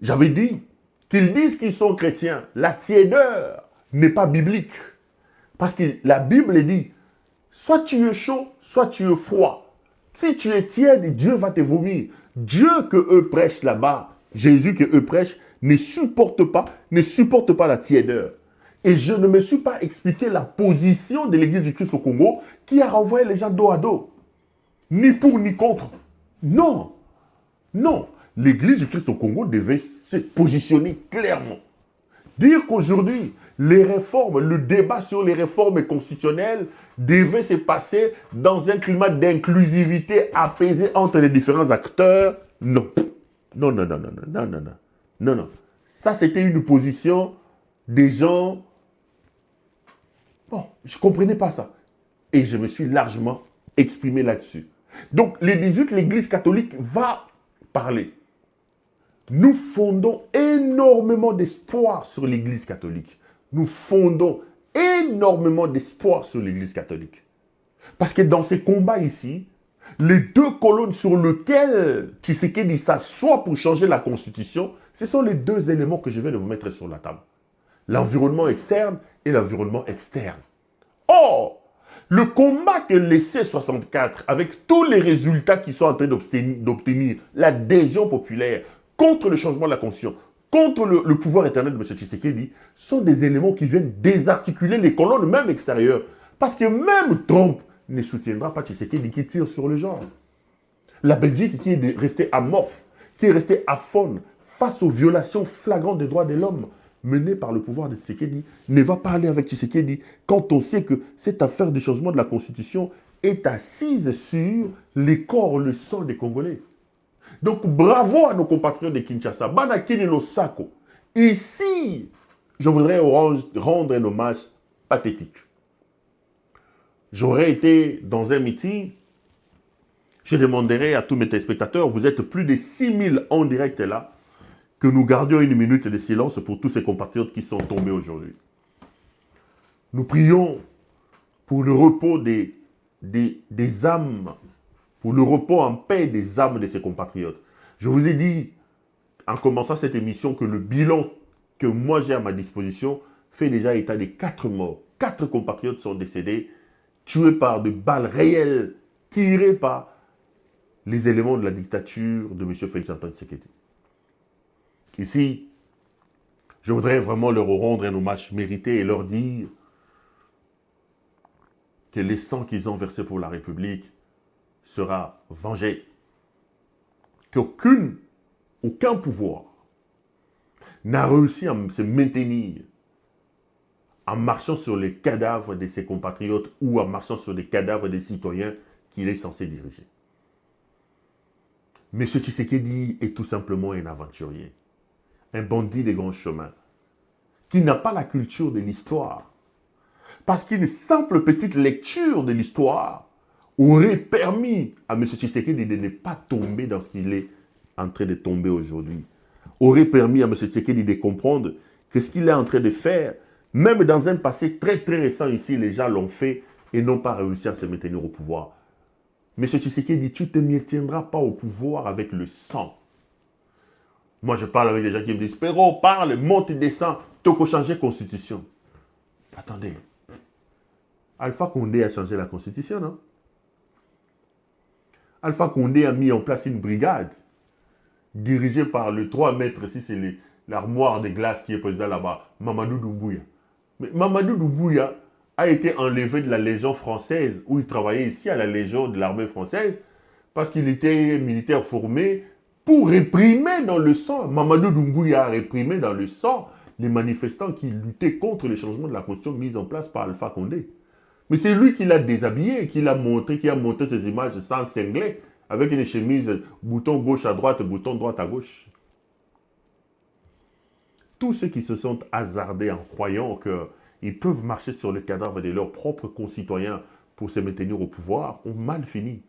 J'avais dit qu'ils disent qu'ils sont chrétiens. La tiédeur n'est pas biblique. Parce que la Bible dit, soit tu es chaud, soit tu es froid. Si tu es tiède, Dieu va te vomir. Dieu que eux prêchent là-bas, Jésus que eux prêchent, ne supporte pas la tiédeur. Et je ne me suis pas expliqué la position de l'Église du Christ au Congo qui a renvoyé les gens dos à dos. Ni pour ni contre. Non. Non. L'Église du Christ au Congo devait se positionner clairement. Dire qu'aujourd'hui, les réformes, le débat sur les réformes constitutionnelles devait se passer dans un climat d'inclusivité apaisé entre les différents acteurs. Non. Non, non, non, non, non, non, non, non. Non, non. Ça, c'était une position des gens... Bon, je ne comprenais pas ça. Et je me suis largement exprimé là-dessus. Donc, les 18, l'Église catholique va parler. Nous fondons énormément d'espoir sur l'Église catholique. Nous fondons énormément d'espoir sur l'Église catholique. Parce que dans ces combats ici, les deux colonnes sur lesquelles Tshisekedi s'assoit pour changer la Constitution, ce sont les deux éléments que je vais vous mettre sur la table. L'environnement externe et l'environnement externe. Or, le combat que le C64, avec tous les résultats qu'ils sont en train d'obtenir, l'adhésion populaire contre le changement de la Constitution, contre le pouvoir éternel de M. Tshisekedi, sont des éléments qui viennent désarticuler les colonnes même extérieures. Parce que même Trump ne soutiendra pas Tshisekedi qui tire sur le genre. La Belgique qui est restée amorphe, qui est restée aphone face aux violations flagrantes des droits de l'homme, menée par le pouvoir de Tshisekedi, ne va pas aller avec Tshisekedi quand on sait que cette affaire de changement de la Constitution est assise sur les corps, le sang des Congolais. Donc, bravo à nos compatriotes de Kinshasa. Banakini Losako. Ici, je voudrais rendre un hommage pathétique. J'aurais été dans un meeting, je demanderai à tous mes téléspectateurs, vous êtes plus de 6000 en direct là, que nous gardions une minute de silence pour tous ces compatriotes qui sont tombés aujourd'hui. Nous prions pour le repos des âmes, pour le repos en paix des âmes de ces compatriotes. Je vous ai dit, en commençant cette émission, que le bilan que moi j'ai à ma disposition fait déjà état de 4 morts. 4 compatriotes sont décédés, tués par de balles réelles, tirées par les éléments de la dictature de M. Félix-Antoine Tshisekedi. Ici, je voudrais vraiment leur rendre un hommage mérité et leur dire que les sangs qu'ils ont versés pour la République sera vengé. Qu'aucun pouvoir n'a réussi à se maintenir en marchant sur les cadavres de ses compatriotes ou en marchant sur les cadavres des citoyens qu'il est censé diriger. M. Tshisekedi est tout simplement un aventurier, un bandit des grands chemins, qui n'a pas la culture de l'histoire. Parce qu'une simple petite lecture de l'histoire aurait permis à M. Tshisekedi de ne pas tomber dans ce qu'il est en train de tomber aujourd'hui. Aurait permis à M. Tshisekedi de comprendre que ce qu'il est en train de faire, même dans un passé très très récent ici, les gens l'ont fait et n'ont pas réussi à se maintenir au pouvoir. M. Tshisekedi, tu ne te maintiendras pas au pouvoir avec le sang. Moi, je parle avec des gens qui me disent, Perrault, parle, monte et descend, tu peux changer la constitution. Attendez. Alpha Condé a changé la constitution, non? Alpha Condé a mis en place une brigade dirigée par le 3 mètres, si c'est l'armoire de glace qui est président là-bas, Mamadou Doumbouya. Mais Mamadou Doumbouya a été enlevé de la Légion française, où il travaillait ici à la Légion de l'armée française, parce qu'il était militaire formé pour réprimer dans le sang. Mamadou Doumbouya a réprimé dans le sang les manifestants qui luttaient contre le changement de la constitution mise en place par Alpha Condé. Mais c'est lui qui l'a déshabillé, qui a montré ces images sans cinglet, avec une chemise, bouton gauche à droite, bouton droite à gauche. Tous ceux qui se sont hasardés en croyant qu'ils peuvent marcher sur le cadavre de leurs propres concitoyens pour se maintenir au pouvoir ont mal fini.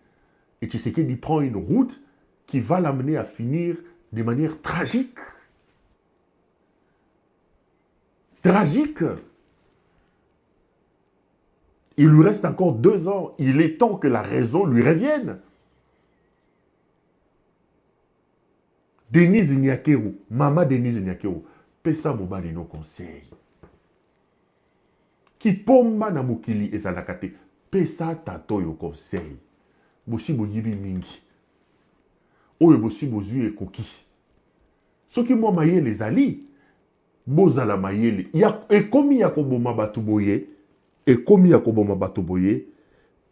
Et Tshisekedi prend une route qui va l'amener à finir de manière tragique. Tragique. Il lui reste encore 2 ans. Il est temps que la raison lui revienne. Denise Nyakeru, Maman Denise Nyakeru, pesa mobali no conseil. Ki pomba na mokili ezalakate, pesa tato yo conseil. Bosi boyibi mingi. Oyo bosi bozui ekoki. Soki mwa mayele ezali, bozala mayele. Ekomi ya koboma batu boye, ekomi ya koboma batu boye,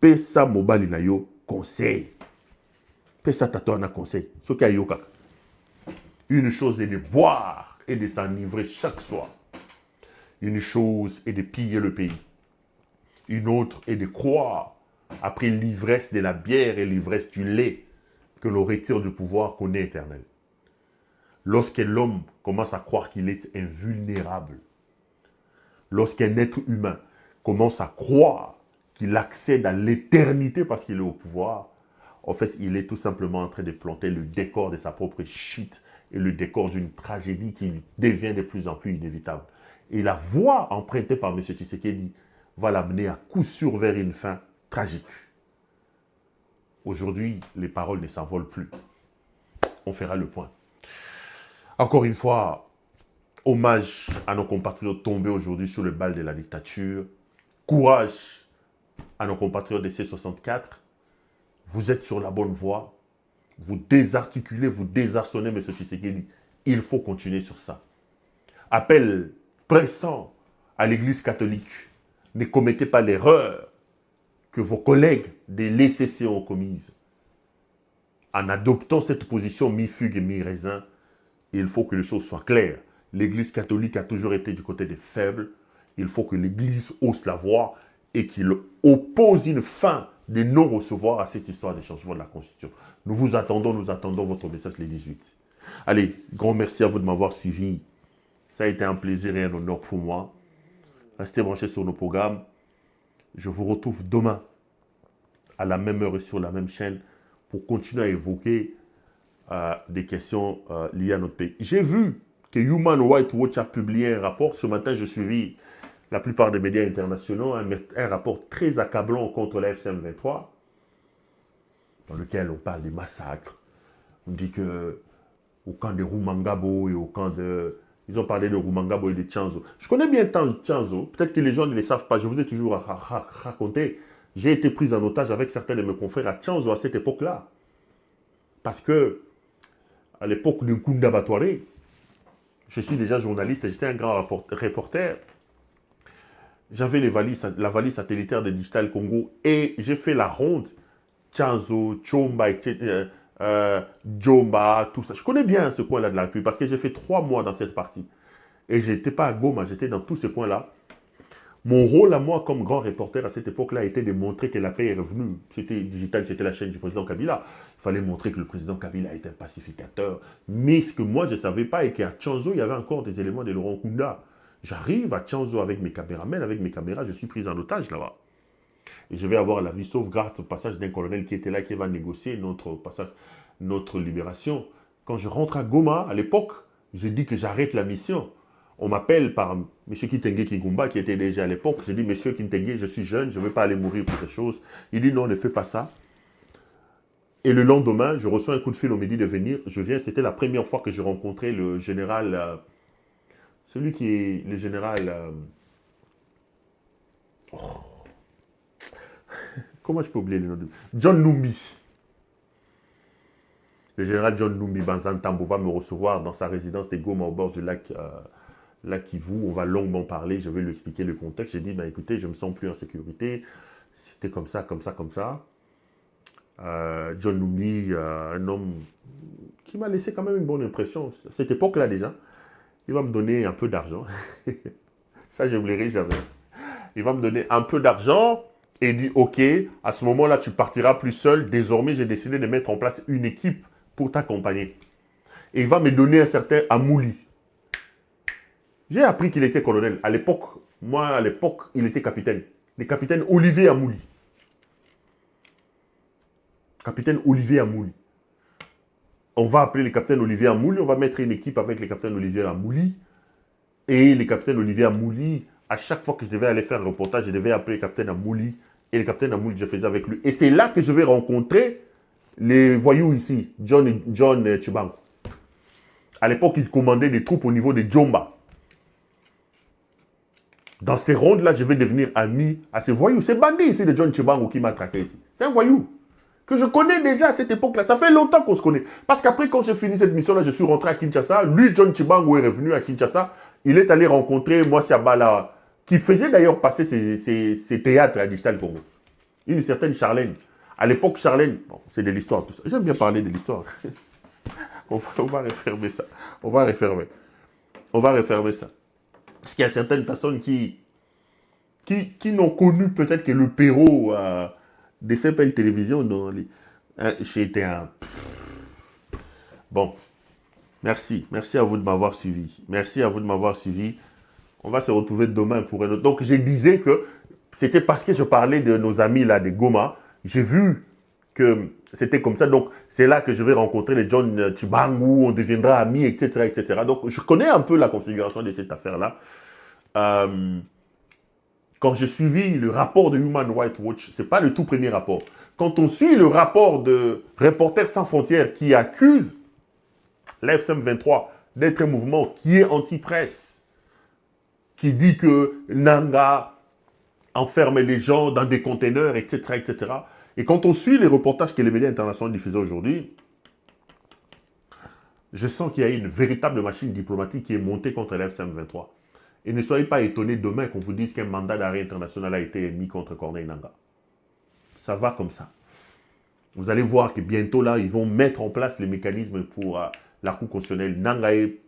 pesa mobali na yo conseil. Pesa tato na conseil. Soki ayokaka. Une chose est de boire et de s'enivrer chaque soir. Une chose est de piller le pays. Une autre est de croire, après l'ivresse de la bière et l'ivresse du lait, que l'on retire du pouvoir qu'on est éternel. Lorsque l'homme commence à croire qu'il est invulnérable, lorsqu'un être humain commence à croire qu'il accède à l'éternité parce qu'il est au pouvoir, en fait, il est tout simplement en train de planter le décor de sa propre chute et le décor d'une tragédie qui devient de plus en plus inévitable. Et la voie empruntée par M. Tshisekedi va l'amener à coup sûr vers une fin tragique. Aujourd'hui, les paroles ne s'envolent plus. On fera le point. Encore une fois, hommage à nos compatriotes tombés aujourd'hui sous le bal de la dictature. Courage à nos compatriotes des C64. Vous êtes sur la bonne voie. Vous désarticulez, vous désarçonnez, M. Tshisekedi. Il faut continuer sur ça. Appel pressant à l'Église catholique. Ne commettez pas l'erreur que vos collègues de l'ECC ont commise. En adoptant cette position mi-fugue et mi-raisin, il faut que les choses soient claires. L'Église catholique a toujours été du côté des faibles. Il faut que l'Église hausse la voix et qu'il oppose une fin de non-recevoir à cette histoire de changement de la Constitution. Nous attendons votre message les 18. Allez, grand merci à vous de m'avoir suivi. Ça a été un plaisir et un honneur pour moi. Restez branchés sur nos programmes. Je vous retrouve demain à la même heure et sur la même chaîne pour continuer à évoquer des questions liées à notre pays. J'ai vu que Human Rights Watch a publié un rapport. Ce matin, j'ai suivi la plupart des médias internationaux, un rapport très accablant contre la FCM23, dans lequel on parle des massacres. On dit que au camp de Rumangabo et au camp de... Ils ont parlé de Rumangabo et de Tchanzo. Je connais bien Tchanzo, peut-être que les gens ne le savent pas, je vous ai toujours raconté. J'ai été pris en otage avec certains de mes confrères à Tchanzo à cette époque-là. Parce que, à l'époque de Nkunda Batouare, je suis déjà journaliste et j'étais un grand reporter. J'avais la valise satellitaire de Digital Congo et j'ai fait la ronde. Tchanzo, Tchomba, Djomba, tout ça. Je connais bien ce coin-là de la République parce que j'ai fait 3 mois dans cette partie. Et je n'étais pas à Goma, j'étais dans tous ces coins-là. Mon rôle à moi comme grand reporter à cette époque-là était de montrer que la paix est revenue. C'était Digital, c'était la chaîne du président Kabila. Il fallait montrer que le président Kabila était un pacificateur. Mais ce que moi je ne savais pas est qu'à Tchanzo, il y avait encore des éléments de Laurent Nkunda. J'arrive à Tchanzo avec mes caméramens, avec mes caméras, je suis pris en otage là-bas. Et je vais avoir la vie sauvegarde au passage d'un colonel qui était là, qui va négocier notre libération. Quand je rentre à Goma, à l'époque, je dis que j'arrête la mission. On m'appelle par M. Kitenge Kigumba, qui était déjà à l'époque. Je dis, Monsieur Kitenge, je suis jeune, je ne veux pas aller mourir pour quelque chose. Il dit, non, ne fais pas ça. Et le lendemain, je reçois un coup de fil au midi de venir. Je viens, c'était la première fois que je rencontrais le général, celui qui est le général... comment je peux oublier le nom de... John Numbi. Le général John Numbi Banzantambo va me recevoir dans sa résidence de Goma au bord du lac Kivu. On va longuement parler, je vais lui expliquer le contexte. J'ai dit, bah, écoutez, je ne me sens plus en sécurité. C'était comme ça, comme ça, comme ça. John Numbi, un homme qui m'a laissé quand même une bonne impression. À cette époque-là déjà, il va me donner un peu d'argent. Ça, je n'oublierai jamais. Il va me donner un peu d'argent et il dit, ok, à ce moment-là, tu partiras plus seul. Désormais, j'ai décidé de mettre en place une équipe pour t'accompagner. Et il va me donner un certain Amouli. J'ai appris qu'il était colonel. À l'époque, il était capitaine. Le capitaine Olivier Amouli. Capitaine Olivier Amouli. On va appeler le capitaine Olivier Amouli. On va mettre une équipe avec le capitaine Olivier Amouli. Et le capitaine Olivier Amouli, à chaque fois que je devais aller faire un reportage, je devais appeler le capitaine Amouli. Et le capitaine Amouli, je faisais avec lui. Et c'est là que je vais rencontrer les voyous ici, John Chibangu. À l'époque, il commandait des troupes au niveau de Djomba. Dans ces rondes-là, je vais devenir ami à ces voyous. C'est bandit ici de John Chibangu qui m'a traqué ici. C'est un voyou que je connais déjà à cette époque-là. Ça fait longtemps qu'on se connaît. Parce qu'après, quand j'ai fini cette mission-là, je suis rentré à Kinshasa. Lui, John Chibangu est revenu à Kinshasa. Il est allé rencontrer moi Siabala, qui faisait d'ailleurs passer ses théâtres à Digital Congo. Une certaine Charlène. À l'époque, Charlène, bon, c'est de l'histoire, tout ça. J'aime bien parler de l'histoire. on va refermer ça. On va refermer ça. Parce qu'il y a certaines personnes qui n'ont connu peut-être que le Pérou de CPL Télévision. J'ai été un... Bon, merci. Merci à vous de m'avoir suivi. Merci à vous de m'avoir suivi. On va se retrouver demain pour un autre. Donc, je disais que c'était parce que je parlais de nos amis là, de Goma. J'ai vu que c'était comme ça. Donc, c'est là que je vais rencontrer les John Chibangu, on deviendra amis, etc., etc. Donc, je connais un peu la configuration de cette affaire-là. Quand j'ai suivi le rapport de Human Rights Watch, ce n'est pas le tout premier rapport. Quand on suit le rapport de Reporters sans frontières qui accuse l'FCM 23 d'être un mouvement qui est anti-presse, qui dit que Nanga enferme les gens dans des conteneurs, etc., etc. Et quand on suit les reportages que les médias internationaux diffusent aujourd'hui, je sens qu'il y a une véritable machine diplomatique qui est montée contre l'FCM 23. Et ne soyez pas étonnés demain qu'on vous dise qu'un mandat d'arrêt international a été émis contre Corneille Nangaa. Ça va comme ça. Vous allez voir que bientôt, là, ils vont mettre en place les mécanismes pour la Cour constitutionnelle. Nangaa est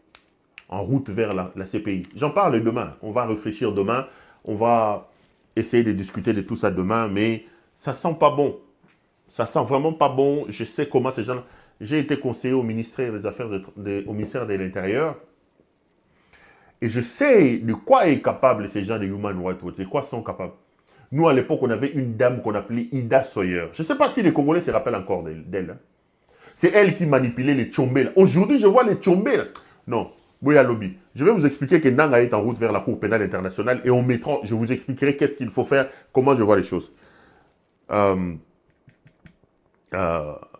en route vers la CPI. J'en parle demain. On va réfléchir demain. On va essayer de discuter de tout ça demain, mais ça sent pas bon. Ça sent vraiment pas bon. Je sais comment ces gens... J'ai été conseiller au ministère des Affaires, au ministère de l'Intérieur. Et je sais de quoi est capable ces gens de Human Rights Watch, de quoi sont capables. Nous, à l'époque, on avait une dame qu'on appelait Ida Sawyer. Je ne sais pas si les Congolais se rappellent encore d'elle. Hein. C'est elle qui manipulait les Tchombé. Aujourd'hui, je vois les Tchombé. Non, Boya Lobby. Je vais vous expliquer que Nangaa est en route vers la Cour pénale internationale et je vous expliquerai qu'est-ce qu'il faut faire, comment je vois les choses.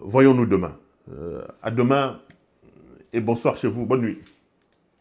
Voyons-nous demain. À demain et bonsoir chez vous. Bonne nuit.